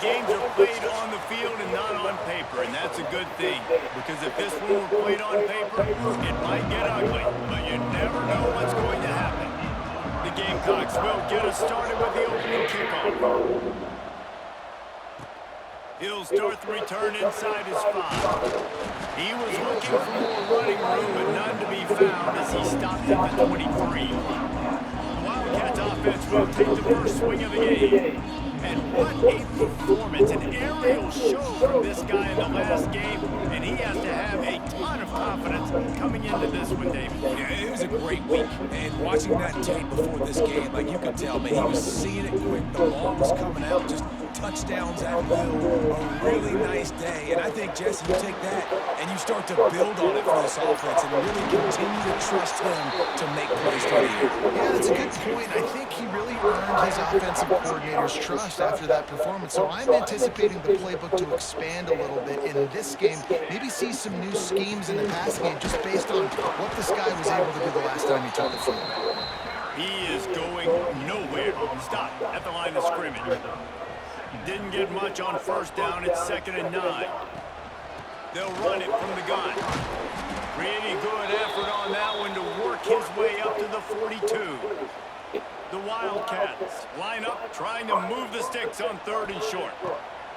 games are played on the field and not on paper, and that's a good thing. Because if this one were played on paper, it might get ugly, but you never know what's going to happen. The Gamecocks will get us started with the opening kickoff. He'll start the return inside his 5. He was looking for more running room, but none to be found as he stopped at the 23. The Wildcats offense will take the first swing of the game. And what a performance, an aerial show from this guy in the last game, and he has to have a ton of confidence coming into this one, David. Yeah, it was a great week, and watching that tape before this game, like you could tell, man, he was seeing it quick, the ball was coming out, just touchdowns at will, a really nice day, and I think, Jesse, you take that and you start to build on it for this offense and really continue to trust him to make plays through the air. Yeah, that's a good point. I think he really earned his offensive coordinator's trust after that performance, so I'm anticipating the playbook to expand a little bit in this game, maybe see some new schemes in the passing game just based on what this guy was able to do the last time he took the field. He is going nowhere. Stop at the line of scrimmage. Didn't get much on first down. It's 2nd and 9. They'll run it from the gun. Pretty good effort on that one to work his way up to the 42. The Wildcats line up, trying to move the sticks on 3rd and short.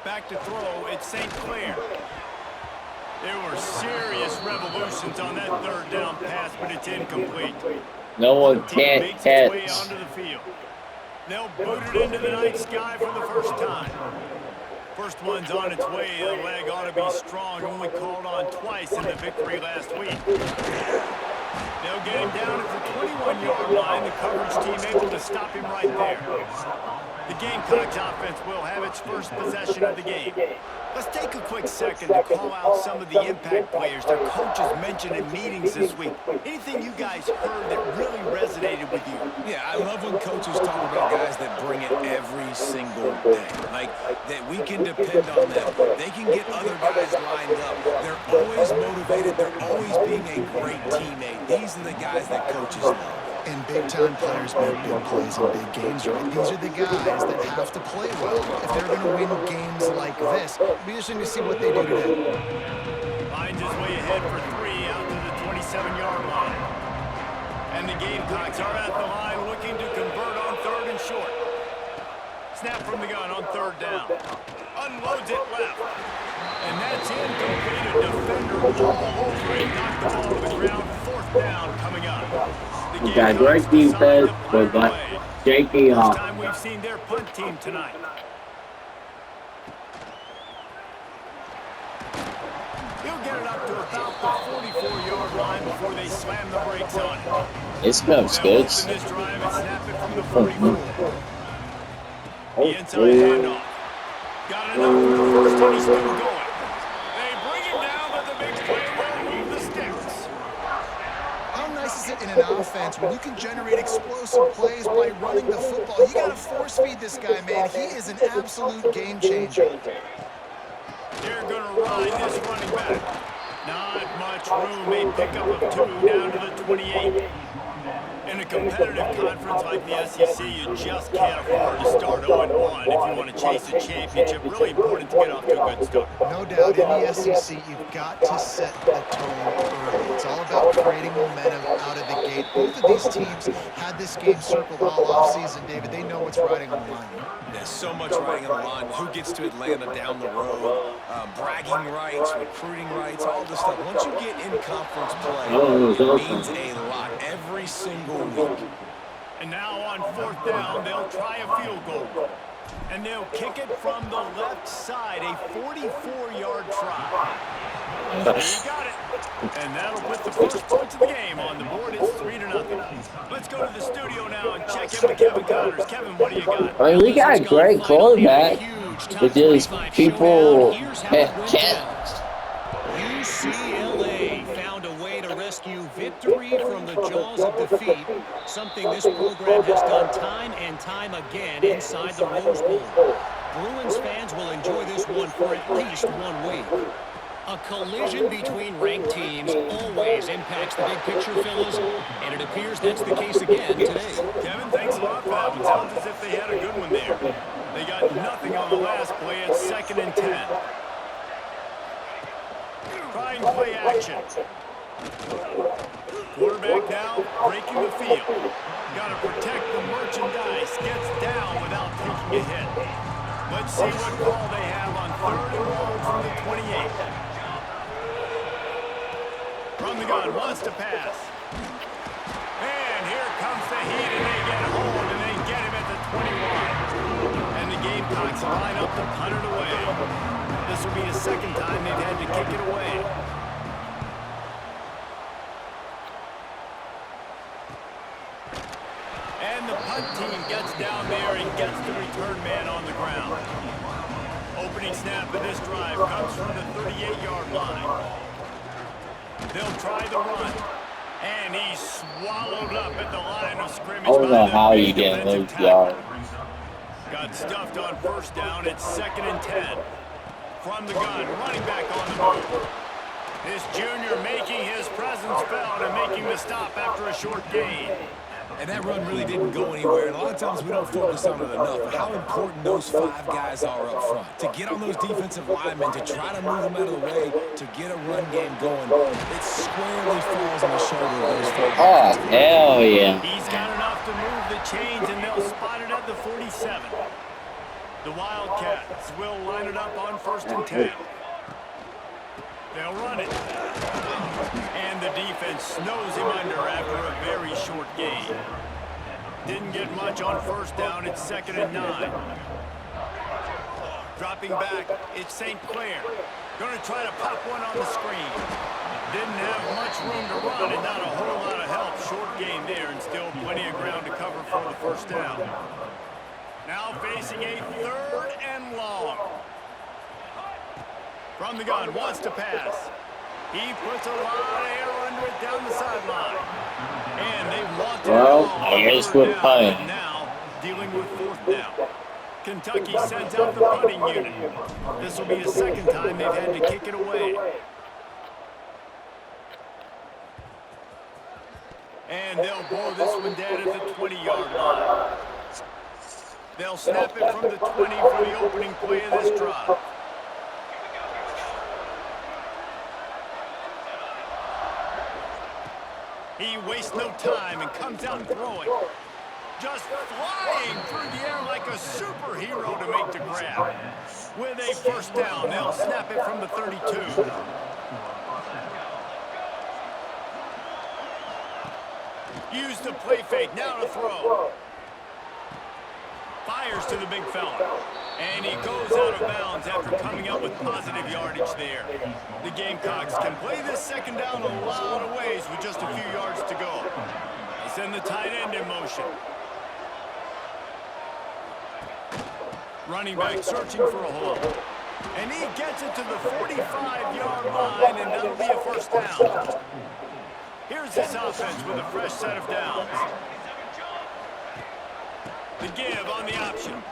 Back to throw, it's St. Clair. There were serious revolutions on that 3rd down pass, but it's incomplete. No one can't catch. Onto the field. They'll boot it into the night sky for the first time. First one's on its way. The leg ought to be strong. Only called on twice in the victory last week. They'll get him down at the 21-yard line. The coverage team able to stop him right there. The Gamecocks offense will have its first possession of the game. Let's take a quick second to call out some of the impact players their coaches mentioned in meetings this week. Anything you guys heard that really resonated with you? Yeah, I love when coaches talk about guys that bring it every single day. Like, that we can depend on them. They can get other guys lined up. They're always motivated. They're always being a great teammate. These are the guys that coaches love. And big-time players make big plays in big games, right? These are the guys that have to play well if they're going to win games like this. It'll be interesting to see what they do today. Finds his way ahead for 3 out to the 27-yard line. And the Gamecocks are at the line looking to convert on 3rd and short. Snap from the gun on 3rd down. Unloads it left. And that's incomplete. A defender all over it. Knocked the ball to the ground. 4th down coming up. You got great defense, but shaky off. First time we've seen their punt team tonight. He'll get it up to about the 44-yard line before they slam the brakes on it. It's no skits. This drive and snap it from the 44. The inside handoff. Got it up for the first, and he's still going. They bring him down, but the big play will move the sticks. How nice is it in an offense when you can generate explosive plays by running the football? You got to force feed this guy, man. He is an absolute game changer. They're going to ride this running back. Not much room. A pickup of 2 down to the 28. In a competitive conference like the SEC, you just can't afford to start 0-1 if you want to chase a championship. Really important to get off to a good start. No doubt, in the SEC, you've got to set the tone early. It's all about creating momentum out of the gate. Both of these teams had this game circled all offseason, David. They know what's riding on the line. There's so much riding on the line. Who gets to Atlanta down the road? Bragging rights, recruiting rights, all this stuff. Once you get in conference play, it means a lot every single week. And now on 4th down, they'll try a field goal. And they'll kick it from the left side, a 44-yard try. He got it. And that'll put the first points of the game on the board. It's 3-0. Let's go to the studio now and check in with Kevin Connors. Kevin, what do you got? I mean, we got a great quarterback. It just people can't. UCLA found a way to rescue victory from the jaws of defeat, something this program has done time and time again inside the Rose Bowl. Bruins fans will enjoy this one for at least 1 week. A collision between ranked teams always impacts the big picture, fellas, and it appears that's the case again today. Kevin, thanks a lot for that one. Sounds as if they had a good one there. They got nothing on the last play. It's 2nd and 10. Trying play action. Quarterback now breaking the field. Got to protect the merchandise. Gets down without taking a hit. Let's see what call they have on 3rd and long from the 28. From the gun, wants to pass. And here comes the heat, and they get hold, and they get him at the 21. And the Gamecocks line up to punt it away. This will be the 2nd time they've had to kick it away. And the punt team gets down there and gets the return man on the ground. Opening snap of this drive comes from the 38-yard line. They'll try the run. And he's swallowed up at the line of scrimmage. I don't know how you get those yards. Got stuffed on 1st down. It's 2nd and 10. From the gun, running back on the move. This junior making his presence felt and making the stop after a short gain. And that run really didn't go anywhere. And a lot of times we don't focus on it enough, but how important those 5 guys are up front. To get on those defensive linemen, to try to move them out of the way, to get a run game going, it squarely falls on the shoulder of those 4 guys. Oh, hell yeah. He's got enough to move the chains, and they'll spot it at the 47. The Wildcats will line it up on 1st and 10. They'll run it. And the defense snows him under after a very short gain. Didn't get much on 1st down. It's 2nd and 9. Dropping back, it's St. Clair. Going to try to pop one on the screen. Didn't have much room to run and not a whole lot of help. Short gain there and still plenty of ground to cover for the 1st down. Now facing a 3rd and long. From the gun, wants to pass. He puts a lot of air under it down the sideline. And they want to I guess we're punting. now dealing with 4th down. Kentucky sends out the punting unit. This will be the 2nd time they've had to kick it away. And they'll blow this one dead at the 20-yard line. They'll snap it from the 20 for the opening play of this drive. He wastes no time and comes out throwing. Just flying through the air like a superhero to make the grab. With a 1st down, they'll snap it from the 32. Use the play fake, now to throw. Fires to the big fella. And he goes out of bounds after coming up with positive yardage there. The Gamecocks can play this 2nd down a lot of ways with just a few yards to go. They send the tight end in motion. Running back searching for a hole. And he gets it to the 45-yard line, and that'll be a 1st down. Here's this offense with a fresh set of downs. The give on the option.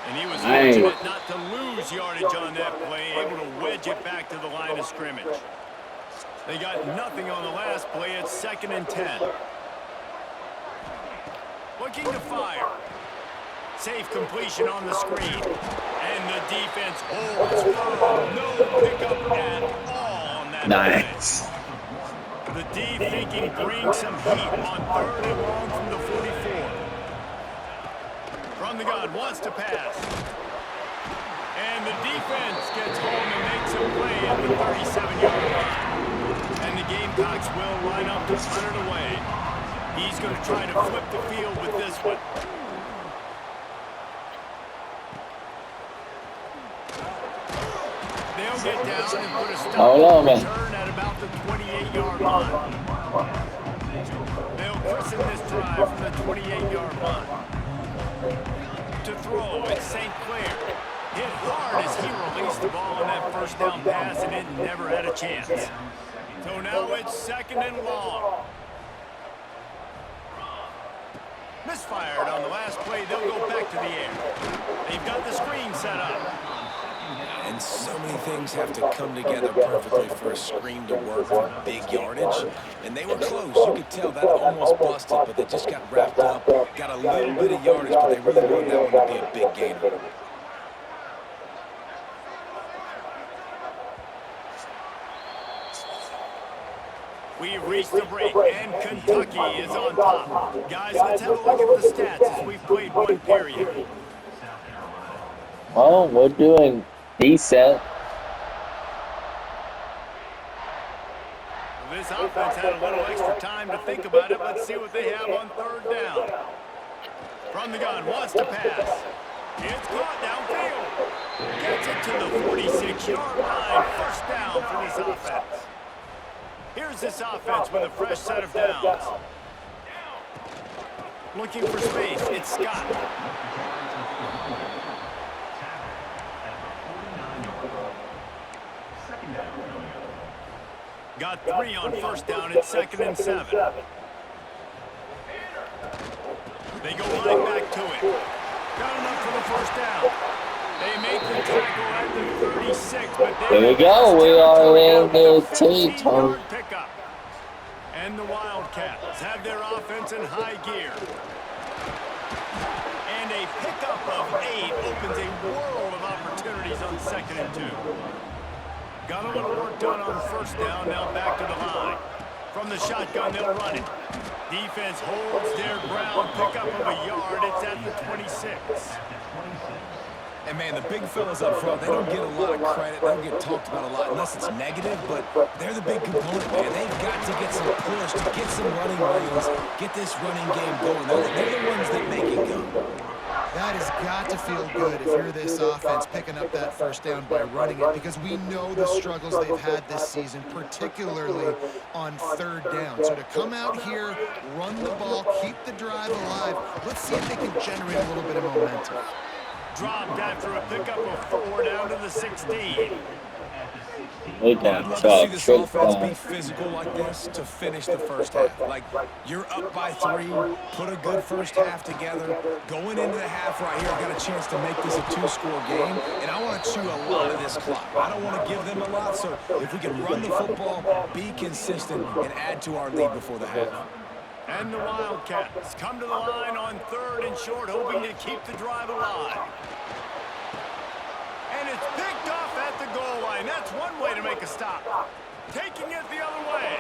And he was fortunate not to lose yardage on that play, able to wedge it back to the line of scrimmage. They got nothing on the last play. It's 2nd and 10. Looking to fire. Safe completion on the screen. And the defense holds firm. No pickup at all on that Nice. play. The D thinking brings some heat on 3rd and long from the 44. From the gun, wants to pass. And the defense gets home and makes a play at the 37-yard line. And the Gamecocks will line up to punt it away. He's going to try to flip the field with this one. They'll get down and put a stop return at about the 28-yard line. They'll christen this drive from the 28-yard line. To throw, it's St. Clair. Hit hard as he released the ball on that 1st down pass, and it never had a chance. So now it's 2nd and long. Misfired on the last play. They'll go back to the air. They've got the screen set up. And so many things have to come together perfectly for a screen to work for big yardage. And they were close. You could tell that almost busted, but they just got wrapped up, got a little bit of yardage, but they really wanted that one to be a big gainer. We've reached the break, and Kentucky is on top. Guys, let's have a look at the stats as we've played one period. Well, we're doing decent. This offense had a little extra time to think about it. Let's see what they have on third down. From the gun, wants to pass. It's caught downfield. Gets it to the 46-yard line. First down for this offense. Here's this offense with a fresh set of downs. Looking for space, it's Scott. Got 3 on first down, it's 2nd and 7. They go right back to it. Got enough for the first down. They make the tackle at the 36, but here we go. We are in the T-turn. Pickup. And the Wildcats have their offense in high gear. And a pickup of 8 opens a world of opportunities on 2nd and 2. Got a little work done on first down, now back to the line. From the shotgun, they'll run it. Defense holds their ground, pickup of a yard. It's at the 26. And, man, the big fellas up front, they don't get a lot of credit. They don't get talked about a lot unless it's negative, but they're the big component, man. They've got to get some push, to get some running lanes, get this running game going. They're the ones that make it go. That has got to feel good if you're this offense picking up that first down by running it, because we know the struggles they've had this season, particularly on third down. So to come out here, run the ball, keep the drive alive, let's see if they can generate a little bit of momentum. Dropped after a pickup of 4 down to the 16. I'd love to see this offense be physical like this to finish the first half. Like, you're up by 3, put a good first half together. Going into the half right here, I've got a chance to make this a 2-score game, and I want to chew a lot of this clock. I don't want to give them a lot, so if we can run the football, be consistent, and add to our lead before the half. And the Wildcats come to the line on 3rd and short, hoping to keep the drive alive. And it's picked off at the goal line. That's one way to make a stop. Taking it the other way.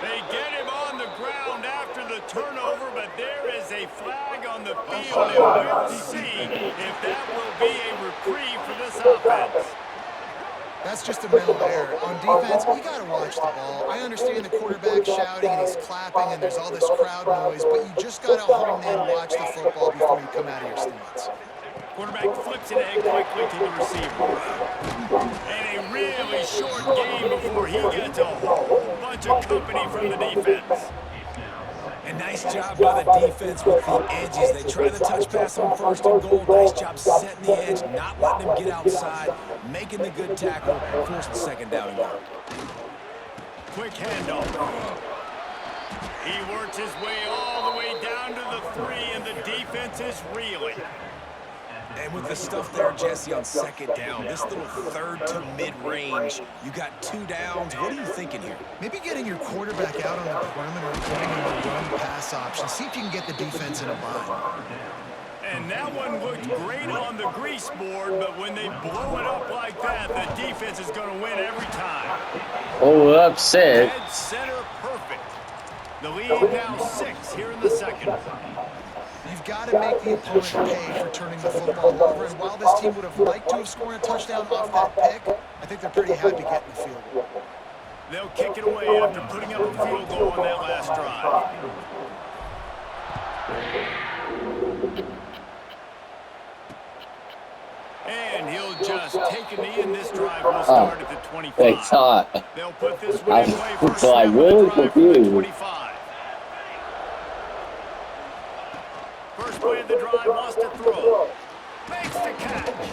They get him on the ground after the turnover, but there is a flag on the field, and we'll see if that will be a reprieve for this offense. That's just a mental error. On defense, you got to watch the ball. I understand the quarterback shouting and he's clapping and there's all this crowd noise, but you just got to home in, watch the football before you come out of your stance. Quarterback flips it ahead quickly to the receiver. And a really short game before he gets a whole bunch of company from the defense. And nice job by the defense with the edges. They try the touch pass on 1st and goal. Nice job setting the edge, not letting him get outside, making the good tackle, forcing 2nd down and goal. Quick handoff. He works his way all the way down to the 3, and the defense is reeling. And with the stuff there, Jesse, on 2nd down, this little 3rd to mid-range, you got 2 downs. What are you thinking here? Maybe getting your quarterback out on the perimeter and putting in a run-pass option. See if you can get the defense in a bind. And that one looked great on the grease board, but when they blow it up like that, the defense is going to win every time. Oh, upset. Dead center perfect. The lead now 6 here in the 2nd. You've got to make the opponent pay for turning the football over, and while this team would have liked to have scored a touchdown off that pick, I think they're pretty happy getting the field goal. They'll kick it away after putting up a field goal on that last drive. And he'll just take a knee, and this drive will start at the 25. It's hot. They'll put this one in play for So I'm really confused. 25. First play of the drive, wants to throw. Makes the catch.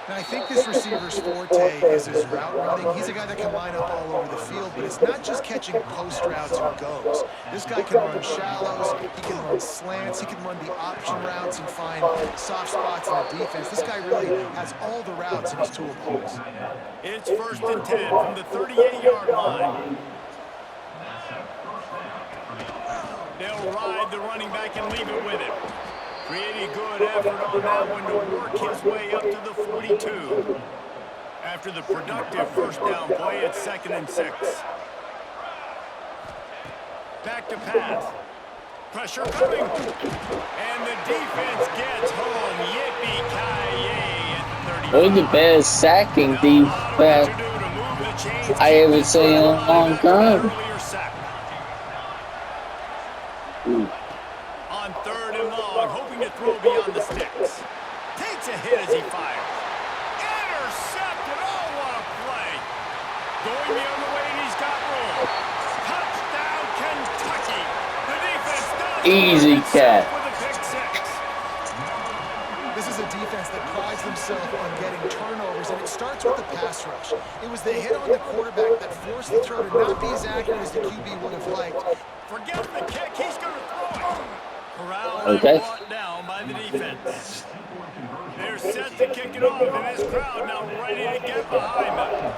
Now I think this receiver's forte is his route running. He's a guy that can line up all over the field, but it's not just catching post routes and goes. This guy can run shallows, he can run slants, he can run the option routes and find soft spots in the defense. This guy really has all the routes in his toolbox. It's 1st and 10 from the 38-yard line. They'll ride the running back and leave it with him. Pretty good effort on that one to work his way up to the 42. After the productive first down play, it's 2nd and 6. Back to pass. Pressure coming. And the defense gets home. Yippee-ki-yay at the 30. We're the best sacking defense I ever seen in a long time. On 3rd and long, hoping to throw beyond the sticks. Takes a hit as he fires. Intercepted. Oh, what a play. Going the other way, and he's got room. Touchdown, Kentucky. The defense does Easy catch. with a pick 6. This is a defense that prides themselves on getting turnovers, and it starts with the pass rush. It was the hit on the quarterback that forced the throw to not be as accurate as the QB would have liked. Forget the kick. He's going to throw it. Corralled Okay. and brought down by the defense. They're set to kick it off, and this crowd now ready to get behind them.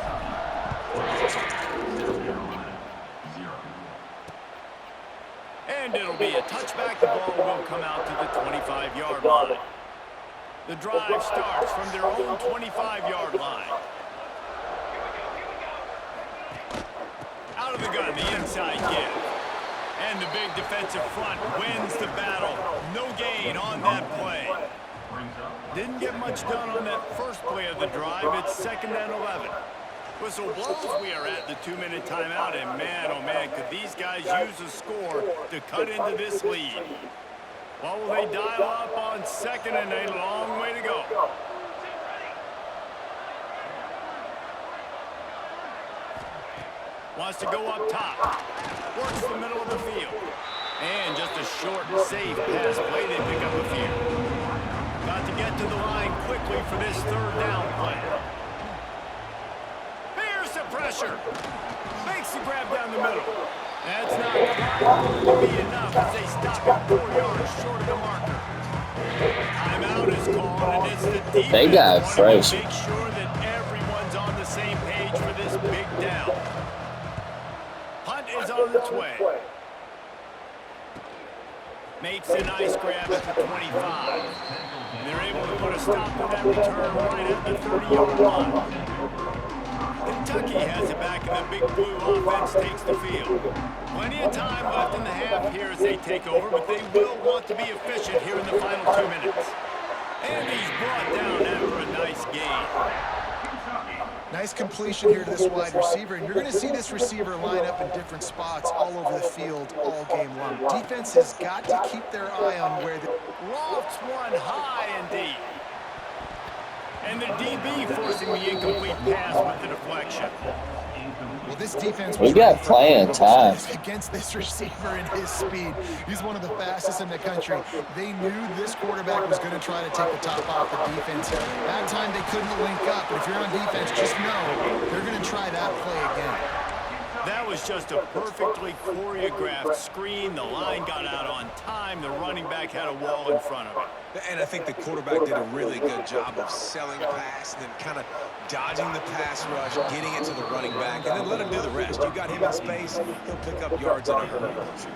And it'll be a touchback. The ball will come out to the 25-yard line. The drive starts from their own 25-yard line. Out of the gun, the inside give. And the big defensive front wins the battle. No gain on that play. Didn't get much done on that first play of the drive. It's 2nd and 11. Whistle blows. We are at the 2-minute timeout. And man, oh man, could these guys use a score to cut into this lead. What will they dial up on 2nd and a long way to go? Wants to go up top. Works the middle of the field. And just a short, safe pass play. They pick up a few. Got to get to the line quickly for this 3rd down play. Here's the pressure. Makes the grab down the middle. That's not going to be enough as they stop him 4 yards short of the marker. Timeout is called, and it's the defense. They got fresh. Make sure that everyone's on the same page for this big down. Punt is on its way. Makes a nice grab at the 25. And they're able to put a stop to that return right at the 30-yard line. Kentucky has it back, and the big blue offense takes the field. Plenty of time left in the half here as they take over, but they will want to be efficient here in the final 2 minutes. And he's brought down after a nice gain. Nice completion here to this wide receiver, and you're going to see this receiver line up in different spots all over the field all game long. Defense has got to keep their eye on where the... Lofts one high and deep. And the DB forcing the incomplete pass with the deflection. Well, this defense We was got plenty of time. against this receiver and his speed. He's one of the fastest in the country. They knew this quarterback was going to try to take the top off the defense. That time they couldn't link up, but if you're on defense, just know they're going to try that play again. That was just a perfectly choreographed screen. The line got out on time. The running back had a wall in front of him. And I think the quarterback did a really good job of selling the pass and then kind of dodging the pass rush, getting it to the running back, and then let him do the rest. You got him in space, he'll pick up yards in a hurry.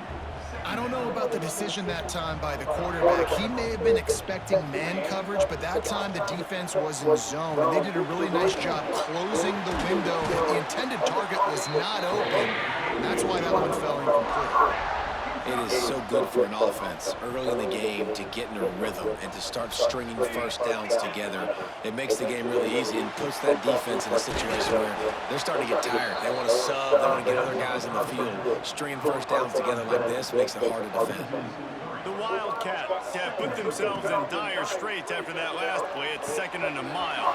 I don't know about the decision that time by the quarterback. He may have been expecting man coverage, but that time the defense was in zone, and they did a really nice job closing the window. The intended target was not open, and that's why that one fell incomplete. It is so good for an offense early in the game to get in a rhythm and to start stringing first downs together. It makes the game really easy and puts that defense in a situation where they're starting to get tired. They want to sub, they want to get other guys in the field. Stringing first downs together like this makes it hard to defend. The Wildcats have put themselves in dire straits after that last play. It's 2nd and a mile.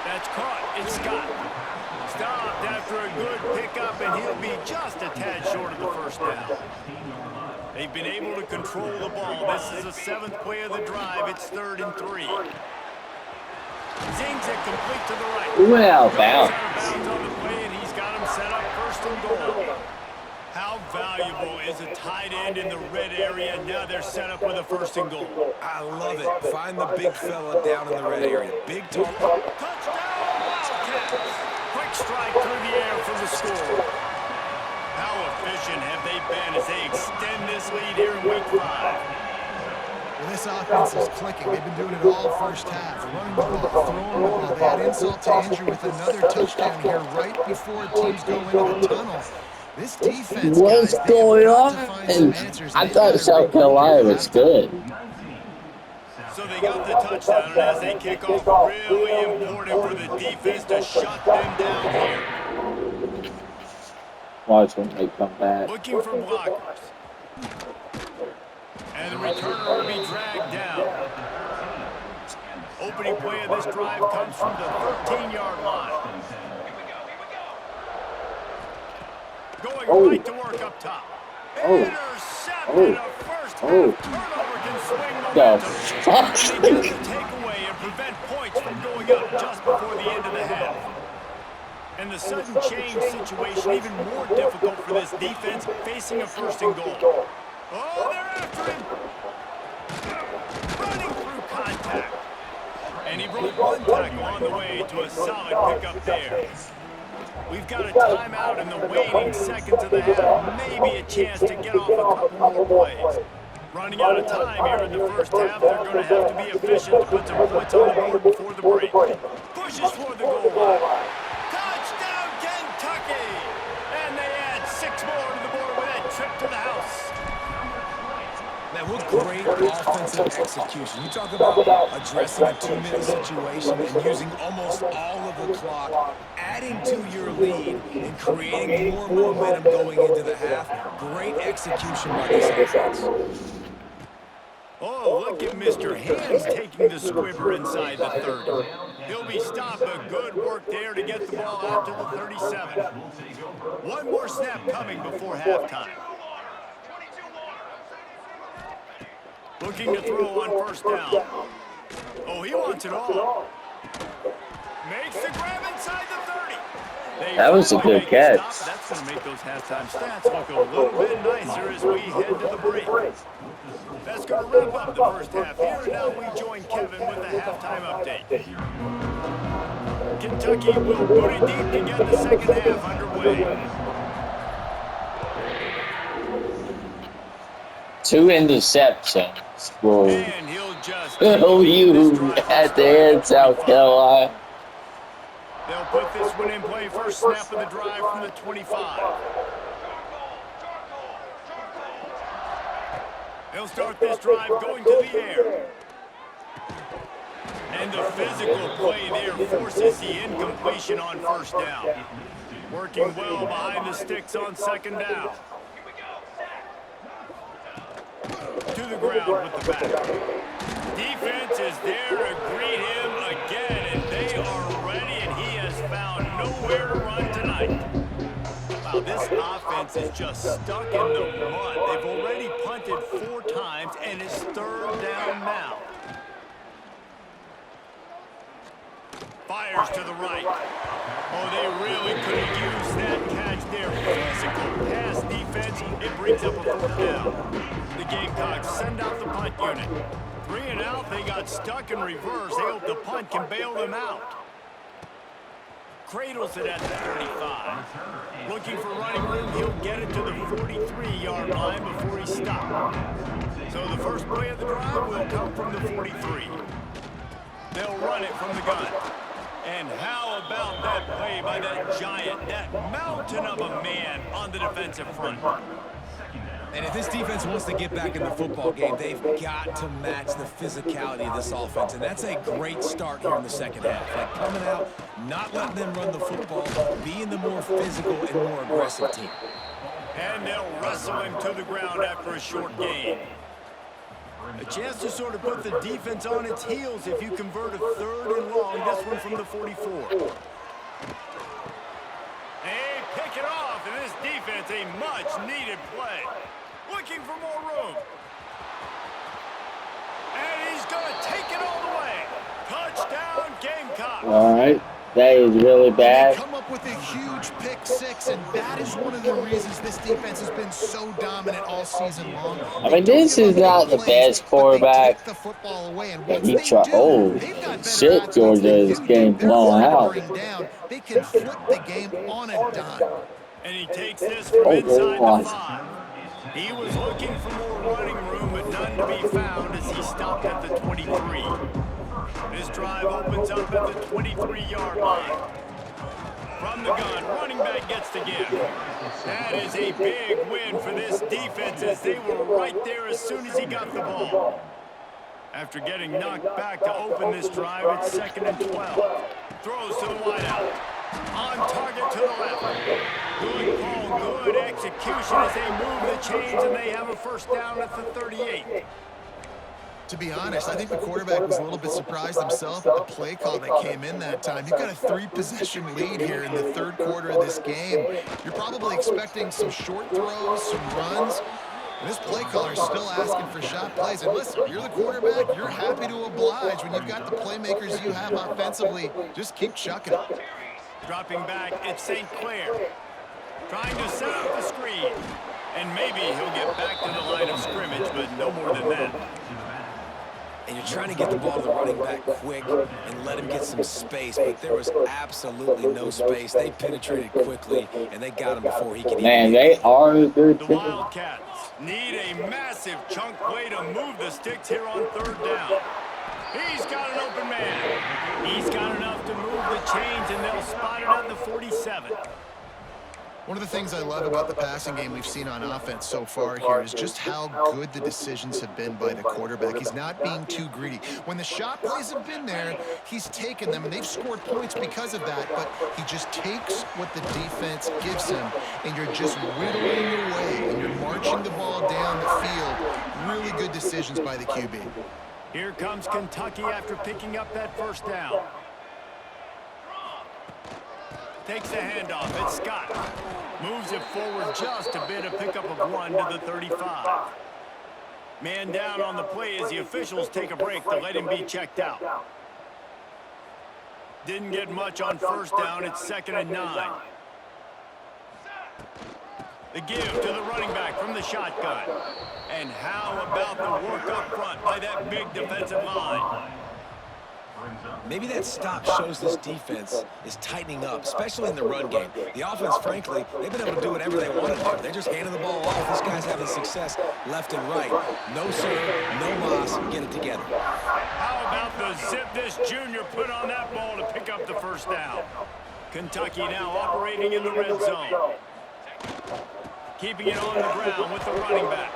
That's caught. It's Scott. Stopped after a good pickup, and he'll be just a tad short of the first down. They've been able to control the ball. This is the 7th play of the drive. It's 3rd and 3. Zings it complete to the right. Well, Goes bounce. out of bounds on the play, and he's got him set up first and goal. How valuable is a tight end in the red area? Now they're set up with a first and goal. I love it. Find the big fella down in the red area. Big tall. Touchdown, Wildcats! Quick strike through the air for the score. How efficient have they been as they extend this lead here in week 5? Well, this offense is clicking. They've been doing it all first half. Running the ball, throwing the ball. They had insult to injury with another touchdown here right before teams go into the tunnel. This defense, What's guys, going got on? to find some answers. I They've thought gotta South regroup Carolina at was halftime. good. So they got the touchdown, and as they kick off, really important for the defense to shut them down here. Watch when they come back. Looking for blockers. And the returner will be dragged down. Opening play of this drive comes from the 13-yard line. Going right to work up top. Intercepted. A first half turnover can swing momentum. And they get the takeaway and prevent points from going up just before the end of the half. And the sudden change situation even more difficult for this defense facing a first and goal. Oh, they're after him. Running through contact. And he broke one tackle on the way to a solid pickup there. We've got a timeout in the waning seconds of the half. Maybe a chance to get off a couple more plays. Running out of time here in the first half. They're going to have to be efficient to put some points on the board before the break. Pushes toward the goal line. Touchdown, Kentucky! And they add 6 more to the board with that trip to the house. Man, what great offensive execution. You talk about addressing a 2-minute situation and using almost all of the clock, adding to your lead, and creating more momentum going into the half. Great execution by this offense. Oh, look at Mr. Hands taking the squibber inside the 30. He'll be stopped, but good work there to get the ball out to the 37. One more snap coming before halftime. Looking to throw on first down. Oh, he wants it all. Makes the grab inside the 30. That was a good catch. That's going to make those halftime stats look a little bit nicer as we head to the break. That's going to wrap up the first half here, and now we join Kevin with the halftime update. Kentucky will boot it deep to get the second half underway. 2 interceptions. Whoa. And he'll just Oh, you at the end, South Carolina. They'll put this one in play. First snap of the drive from the 25. They'll start this drive going to the air. And the physical play there forces the incompletion on first down. Working well behind the sticks on second down. To the ground with the back. Defense is there to greet him again, and they are ready, and he has found nowhere to run tonight. Wow, this offense is just stuck in the mud. They've already punted 4 times, and it's 3rd down now. Fires to the right. Oh, they really could have used that catch there. Physical pass defense. It brings up a 4th down. The Gamecocks send out the punt unit. 3 and out. They got stuck in reverse. They hope the punt can bail them out. Cradles it at the 35. Looking for running room. He'll get it to the 43-yard line before he stops. So the first play of the drive will come from the 43. They'll run it from the gun. And how about that play by that giant, that mountain of a man on the defensive front? And if this defense wants to get back in the football game, they've got to match the physicality of this offense. And that's a great start here in the second half. Like coming out, not letting them run the football, being the more physical and more aggressive team. And they'll wrestle him to the ground after a short gain. A chance to sort of put the defense on its heels if you convert a 3rd and long. This one from the 44. They pick it off, and this defense a much-needed play. Looking for more room. And he's going to take it all the way. Touchdown, Gamecock. All right. That is really bad. They come up with a huge pick six, and that is one of the reasons this defense has been so dominant all season long. I mean, this is not the best quarterback. The football away, and Yeah, once he they tried. do, Oh, they've got better shit, athletes Georgia than is you getting do. They're blown hard to out. bring down. They can flip the game on a dime. And he takes this from inside the 5. He was looking for more running room, but none to be found as he stopped at the 23. This drive opens up at the 23-yard line. From the gun, running back gets the give. That is a big win for this defense as they were right there as soon as he got the ball. After getting knocked back to open this drive, it's 2nd and 12. Throws to the wideout. On target to the left. Good call, good execution as they move the chains and they have a first down at the 38. To be honest, I think the quarterback was a little bit surprised himself at the play call that came in that time. You've got a 3-possession lead here in the third quarter of this game. You're probably expecting some short throws, some runs. And this play caller is still asking for shot plays. And listen, you're the quarterback. You're happy to oblige when you've got the playmakers you have offensively. Just keep chucking it. Dropping back, it's St. Clair. Trying to set up the screen. And maybe he'll get back to the line of scrimmage, but no more than that. And you're trying to get the ball to the running back quick and let him get some space, but there was absolutely no space. They penetrated quickly, and they got him before he could even. Man, they are a good The team. Wildcats need a massive chunk play to move the sticks here on 3rd down. He's got an open man. He's got enough to move the chains, and they'll spot it on the 47. One of the things I love about the passing game we've seen on offense so far here is just how good the decisions have been by the quarterback. He's not being too greedy. When the shot plays have been there, he's taken them, and they've scored points because of that, but he just takes what the defense gives him, and you're just whittling away, and you're marching the ball down the field. Really good decisions by the QB. Here comes Kentucky after picking up that first down. Takes the handoff. It's Scott. Moves it forward just a bit, a pickup of 1 to the 35. Man down on the play as the officials take a break to let him be checked out. Didn't get much on first down. It's 2nd and 9. The give to the running back from the shotgun. And how about the work up front by that big defensive line? Maybe that stop shows this defense is tightening up, especially in the run game. The offense, frankly, they've been able to do whatever they want to do. They're just handing the ball off. This guy's having success left and right. No sir, no mas, get it together. How about the zip this junior put on that ball to pick up the first down? Kentucky now operating in the red zone. Keeping it on the ground with the running back.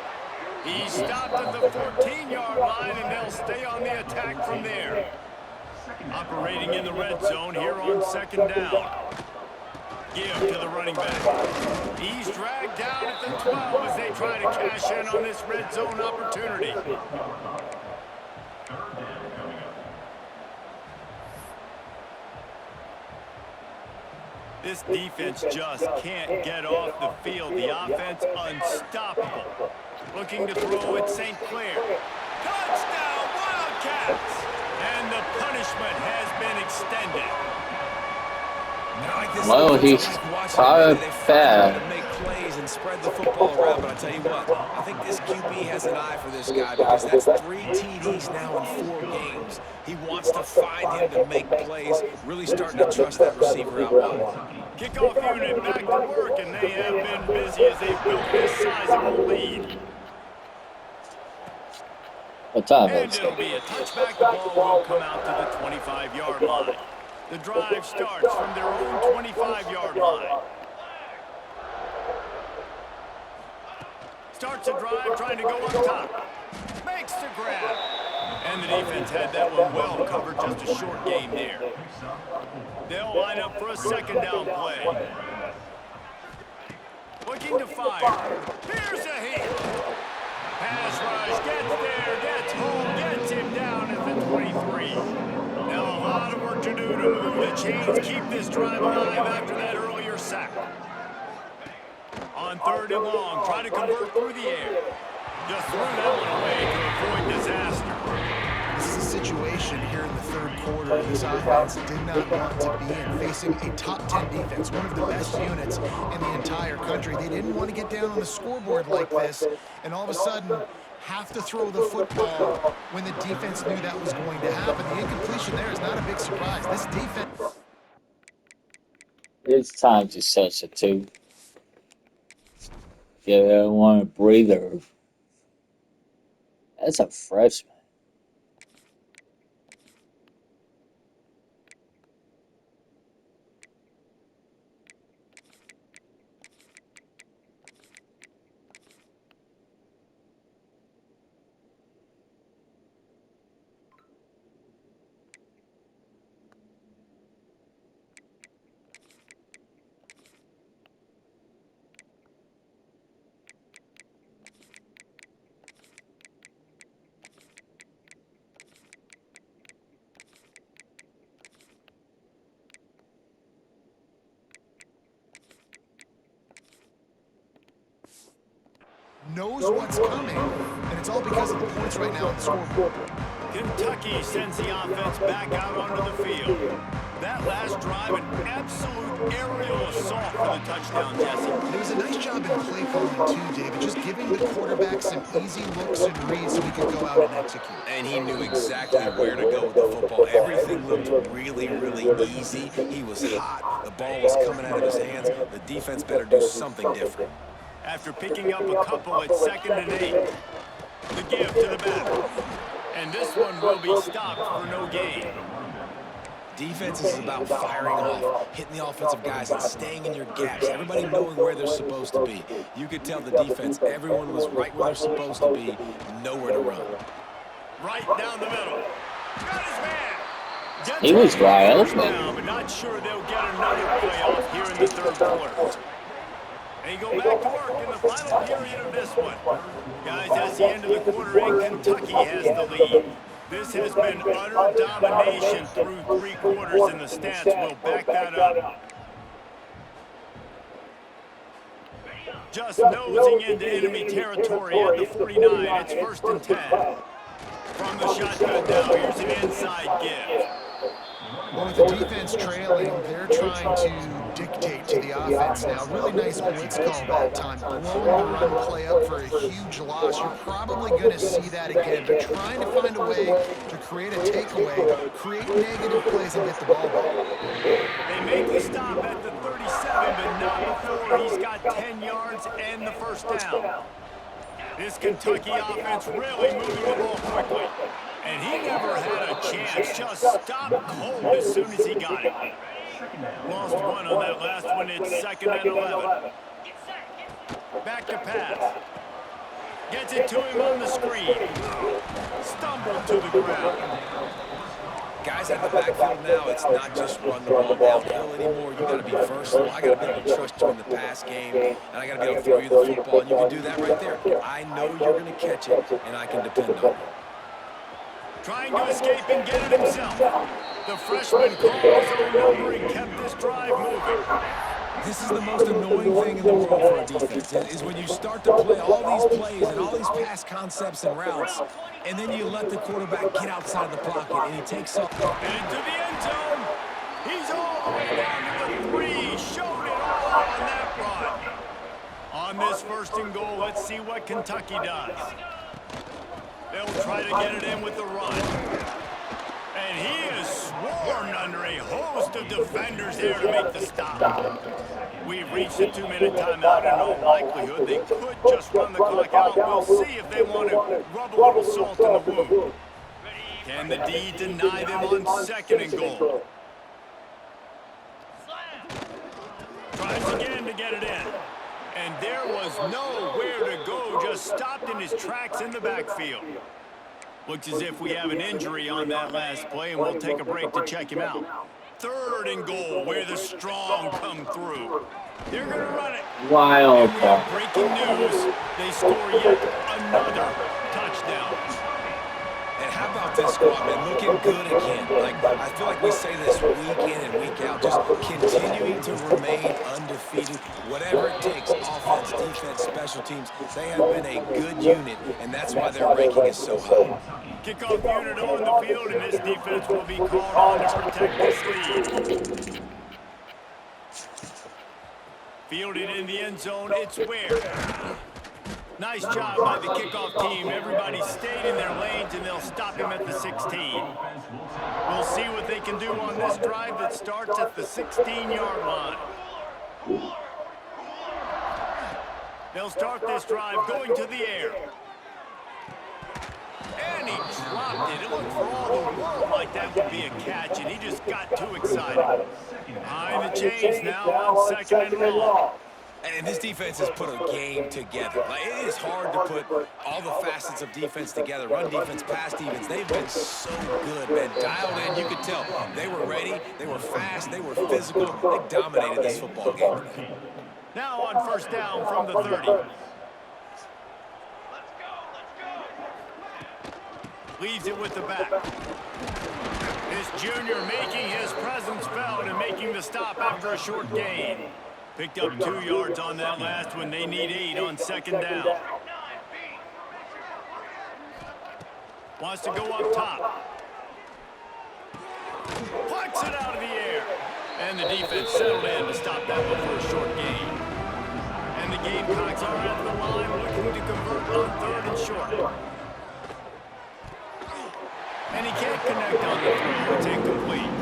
He stopped at the 14-yard line, and they'll stay on the attack from there. Operating in the red zone here on 2nd down. Give to the running back. He's dragged down at the 12 as they try to cash in on this red zone opportunity. This defense just can't get off the field. The offense unstoppable. Looking to throw at St. Clair. Touchdown, Wildcats! And the punishment has been extended. Well, he's probably fast. To make plays and spread the football around, but I tell you what, I think this QB has an eye for this guy because that's 3 TDs now in 4 games. He wants to find him to make plays, really starting to trust that receiver out wide. Kickoff unit back to work, and they have been busy as they've built this sizable lead. What time And is it'll it? be a touchback. The ball will come out to the 25-yard line. The drive starts from their own 25-yard line. Starts a drive trying to go up top. Makes the grab. And the defense had that one well covered, just a short game there. They'll line up for a 2nd down play. Looking to fire. Here's a hit. Pass rush, gets there, gets home, gets him down at the 23. Now a lot of work to do to move the chains, keep this drive alive after that earlier sack. On 3rd and long, try to convert through the air. Just threw that one away to avoid disaster. This is a situation here in the third quarter this offense did not want to be in, facing a top 10 defense, one of the best units in the entire country. They didn't want to get down on the scoreboard like this, and all of a sudden have to throw the football when the defense knew that was going to happen. The incompletion there is not a big surprise. This defense... It's time to substitute. Give everyone a breather. That's a freshman. knows what's coming, and it's all because of the points right now on the scoreboard. Kentucky sends the offense back out onto the field. That last drive, an absolute aerial assault for the touchdown, Jesse. There was a nice job in play calling too, David, just giving the quarterback some easy looks and reads so he could go out and execute. And he knew exactly where to go with the football. Everything looked really, really easy. He was hot. The ball was coming out of his hands. The defense better do something different. After picking up a couple at 2nd and 8, the give to the back. And this one will be stopped for no gain. Defense is about firing off, hitting the offensive guys and staying in your gaps. Everybody knowing where they're supposed to be. You could tell the defense, everyone was right where they're supposed to be, nowhere to run. Right down the middle. Got his man. Gets He was wide open. Now, but not sure they'll get another playoff here in the third quarter. They go back to work in the final period of this one. Guys, that's the end of the quarter, and Kentucky has the lead. This has been utter domination through 3 quarters, and the stats will back that up. Just nosing into enemy territory at the 49. It's 1st and 10. From the shotgun now, here's an inside give. Well, with the defense trailing, they're trying to dictate to the offense now. Really nice blitz call that time. Blowing the run play up for a huge loss. You're probably going to see that again. They're trying to find a way to create a takeaway, create negative plays, and get the ball back. They make the stop at the 37, but not before he's got 10 yards and the first down. This Kentucky offense really moving the ball quickly. And he never had a chance, just stopped cold as soon as he got it. Lost one on that last one, it's 2nd and 11. Back to pass. Gets it to him on the screen. Stumbled to the ground. Guys at the backfield now, it's not just run the ball downhill anymore. You got to be versatile. I got to be able to trust you in the pass game, and I got to be able to throw you the football, and you can do that right there. I know you're going to catch it, and I can depend on you. Trying to escape and get it himself. The freshman called his own number and kept this drive moving. This is the most annoying thing in the world for a defense, is when you start to play all these plays and all these pass concepts and routes, and then you let the quarterback get outside the pocket, and he takes off. And into the end zone. He's all the way down to the 3. Showed it all on that run. On this 1st and goal, let's see what Kentucky does. They'll try to get it in with the run. And he is swarmed under a host of defenders there to make the stop. We've reached the 2-minute timeout. In all likelihood, they could just run the clock out. We'll see if they want to rub a little salt in the wound. Can the D deny them on 2nd and goal? Tries again to get it in. And there was nowhere to go, just stopped in his tracks in the backfield. Looks as if we have an injury on that last play, and we'll take a break to check him out. 3rd and goal, where the strong come through. They're going to run it. Wild. And we have breaking news. They score yet another touchdown. And how about this squad, man? Looking good again. Like, I feel like we say this week in and week out, just continuing to remain undefeated. Whatever it takes, offense, defense, special teams, they have been a good unit, and that's why their ranking is so high. Kickoff unit on the field, and this defense will be called on to protect this lead. Fielded in the end zone, it's Ware. Nice job by the kickoff team. Everybody stayed in their lanes, and they'll stop him at the 16. We'll see what they can do on this drive that starts at the 16-yard line. They'll start this drive going to the air. And he dropped it. It looked for all the world like that would be a catch, and he just got too excited. Behind the chains now on 2nd and long. And this defense has put a game together. Like, it is hard to put all the facets of defense together. Run defense, pass defense. They've been so good, man. Dialed in, you could tell. They were ready. They were fast. They were physical. They dominated this football game. Now on 1st down from the 30. Leaves it with the back. This junior making his presence felt and making the stop after a short gain. Picked up 2 yards on that last one. They need 8 on 2nd down. Wants to go up top. Plucks it out of the air. And the defense settled in to stop that one for a short gain. And the Gamecocks are at the line looking to convert on 3rd and short. And he can't connect on the throw. It's incomplete.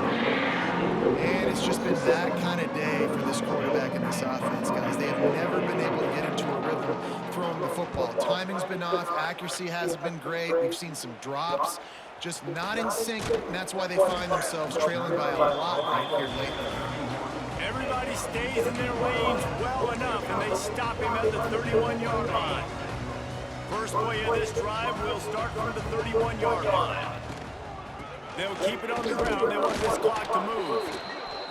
And it's just been that kind of day for this quarterback and this offense, guys. They have never been able to get into a rhythm throwing the football. Timing's been off. Accuracy hasn't been great. We've seen some drops. Just not in sync, and that's why they find themselves trailing by a lot right here lately. Everybody stays in their lanes well enough, and they stop him at the 31-yard line. First play of this drive will start from the 31-yard line. They'll keep it on the ground. They want this clock to move.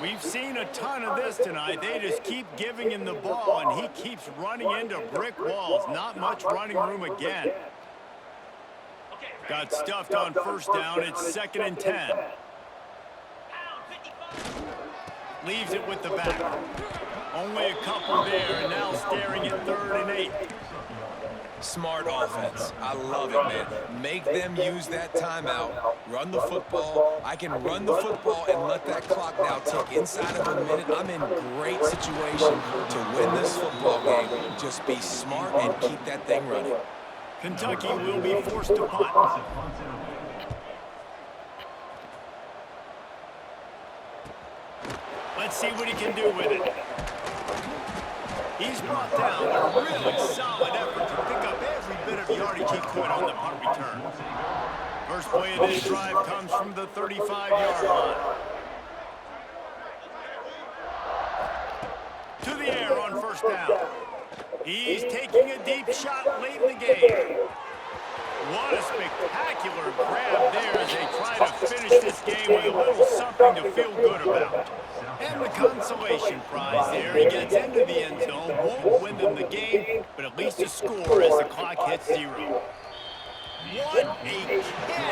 We've seen a ton of this tonight. They just keep giving him the ball, and he keeps running into brick walls. Not much running room again. Got stuffed on 1st down. It's 2nd and 10. Leaves it with the back. Only a couple there, and now staring at 3rd and 8. Smart offense. I love it, man. Make them use that timeout. Run the football. I can run the football and let that clock now tick. Inside of a minute, I'm in great situation to win this football game. Just be smart and keep that thing running. Kentucky will be forced to punt. Let's see what he can do with it. He's brought down a really solid effort to pick up every bit of yardage he could on the punt return. First play of this drive comes from the 35-yard line. To the air on 1st down. He's taking a deep shot late in the game. What a spectacular grab there as they try to finish this game with a little something to feel good about. And the consolation prize there. He gets into the end zone, won't win them the game, but at least a score as the clock hits 0. What a catch